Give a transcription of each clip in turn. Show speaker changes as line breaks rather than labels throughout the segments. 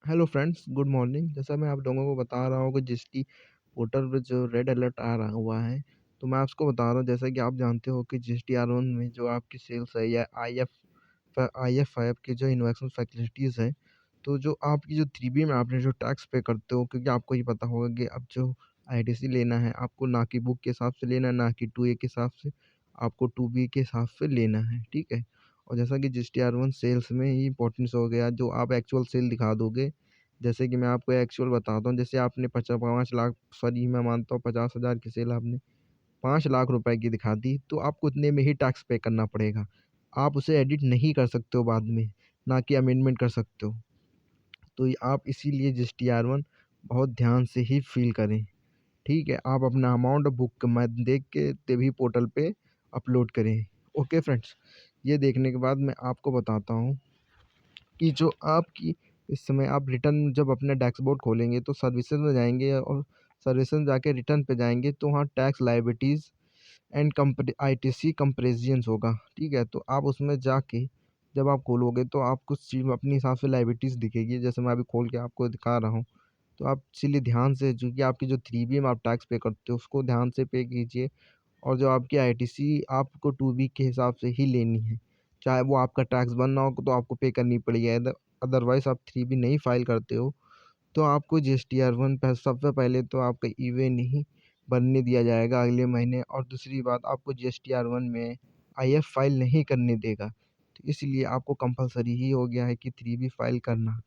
Hello friends, good morning. जैसा मैं आप लोगों को बता रहा हूँ कि जीएसटी पोर्टल पे जो रेड अलर्ट आ रहा हुआ है, तो मैं आपको बता रहा हूँ जैसा कि आप जानते हो कि जीएसटी-R1 में जो आपकी सेल्स है या आईएफ की जो इन्वेस्टमेंट फैसिलिटीज़ है, तो जो आपकी जो 3B में आपने जो टैक्स पे करते हो, क्योंकि आपको ये पता होगा कि अब जो आईटीसी लेना है, आपको ना कि बुक के हिसाब से लेना है, ना कि 2A के हिसाब से, आपको 2B के हिसाब से लेना है, ठीक है? और जैसा कि जीएसटी-R1 सेल्स में ही इम्पोर्टेंस हो गया, जो आप एक्चुअल सेल दिखा दोगे। जैसे कि मैं आपको एक्चुअल बताता हूँ, जैसे आपने 5 लाख, सॉरी मैं मानता हूँ 50,000 की सेल आपने 5 लाख रुपए की दिखा दी, तो आपको उतने में ही टैक्स पे करना पड़ेगा। आप उसे एडिट नहीं कर सकते हो बाद में, ना कि अमेंडमेंट कर सकते हो। तो ये आप इसीलिए जीएसटी-R1 बहुत ध्यान से ही फ़िल करें, ठीक है? आप अपना अमाउंट बुक में देख के तभी पोर्टल पे अपलोड करें। ओके फ्रेंड्स, ये देखने के बाद मैं आपको बताता हूँ कि जो आपकी इस समय आप रिटर्न जब अपना डैशबोर्ड खोलेंगे तो सर्विसेज में जाएँगे और सर्विसेज में जाके रिटर्न पे जाएँगे तो वहाँ tax liabilities and ITC comparisons होगा, ठीक है? तो आप उसमें जाके जब आप खोलोगे तो आपको चीज़ अपने हिसाब से लायबिलिटीज़ दिखेगी, जैसे मैं अभी खोल के आपको दिखा रहा हूँ। तो आप इसीलिए ध्यान से जो कि आपकी जो 3B में आप टैक्स पे करते हो उसको ध्यान से पे कीजिए, और जो आपकी आईटीसी आपको 2B के हिसाब से ही लेनी है। चाहे वो आपका टैक्स बनना हो तो आपको पे करनी पड़ेगी, अदरवाइज़ आप 3B नहीं फ़ाइल करते हो तो आपको जीएसटी-R1 पे सबसे पहले तो आपका ई-वे नहीं बनने दिया जाएगा अगले महीने, और दूसरी बात आपको जीएसटी-R1 में आईएफ फ़ाइल नहीं करने देगा। तो इसलिए आपको कंपल्सरी ही हो गया है कि 3B फ़ाइल करना।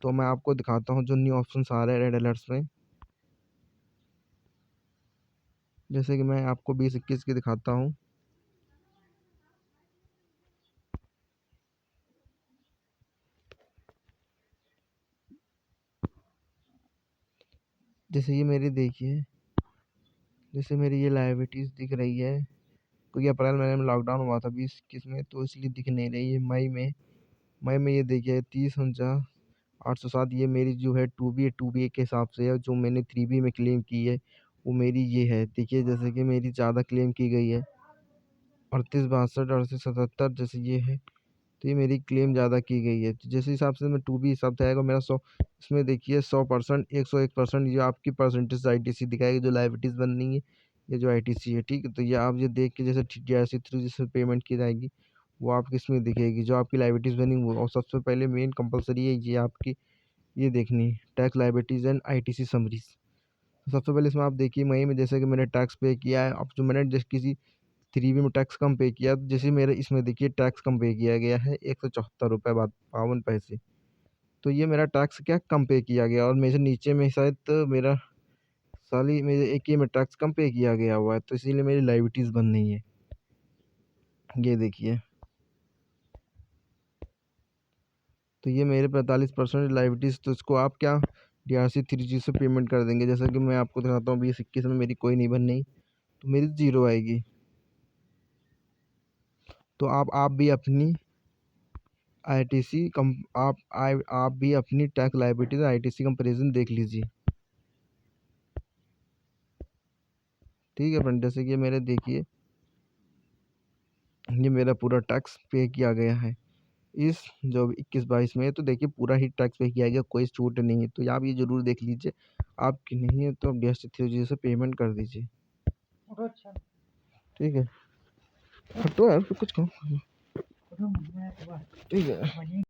तो मैं आपको दिखाता हूँ जो न्यू ऑप्शंस आ रहे हैं रेड अलर्ट्स में। जैसे कि मैं आपको 20-21 की दिखाता हूँ। जैसे ये मेरी देखिए, जैसे मेरी ये लायबिलिटीज़ दिख रही है, क्योंकि अप्रैल महीने में लॉकडाउन हुआ था 20-21 में, तो इसलिए दिख नहीं रही है। मई में ये देखिए 30,807, ये मेरी जो है 2B के हिसाब से है, जो मैंने 3B में क्लेम की है, वो मेरी ये है। देखिए जैसे कि मेरी ज़्यादा क्लेम की गई है, 3862, 3877 जैसे ये है, तो ये मेरी क्लेम ज़्यादा की गई है। तो जिस हिसाब से मैं 2B हिसाब से आएगा मेरा 100, इसमें देखिए 100%, 101% ये आपकी परसेंटेज आईटीसी दिखाएगी, जो लायबिलिटीज़ बन रही है, ये जो आईटीसी है, ठीक है? तो ये आप ये देख के जैसे टीडीआरसी थ्रू जिससे पेमेंट की जाएगी, वो आपकी इसमें दिखेगी, जो आपकी लायबिलिटीज़ बनी वो। और सबसे पहले मेन कंपल्सरी है ये आपकी ये देखनी tax liabilities and ITC summaries. सबसे पहले इसमें आप देखिए मई में जैसे कि मैंने टैक्स पे किया है, अब जो मैंने जैसे किसी 3B में टैक्स कम पे किया, तो जैसे मेरे इसमें देखिए टैक्स कम पे किया गया है ₹174 बाद 52 पैसे। तो ये मेरा टैक्स क्या कम पे किया गया, और मेरे नीचे में शायद मेरा साली मेरे एक ही में टैक्स कम पे किया गया हुआ है, तो इसीलिए मेरी लायबिलिटीज़ बन रही है। ये देखिए, तो ये मेरे 45% लायबिलिटीज़, तो इसको आप क्या डीआरसी 3G से पेमेंट कर देंगे। जैसा कि मैं आपको दिखाता हूँ 20-21 में मेरी कोई नहीं बन रही, तो मेरी ज़ीरो आएगी। तो आप भी अपनी आईटीसी कम आप भी अपनी टैक्स लायबिलिटीज आईटीसी कंपैरिजन देख लीजिए, ठीक है फ्रेंड? जैसे कि मेरे देखिए ये मेरा पूरा टैक्स पे किया गया है इस जो 21-22 में, तो देखिए पूरा ही टैक्स पे किया गया, कोई छूट नहीं है। तो ये आप ये ज़रूर देख लीजिए, आपकी नहीं है तो आप डीएसटी 3G से पेमेंट कर दीजिए, ठीक है? हटो यार, फिर कुछ कहो, ठीक है?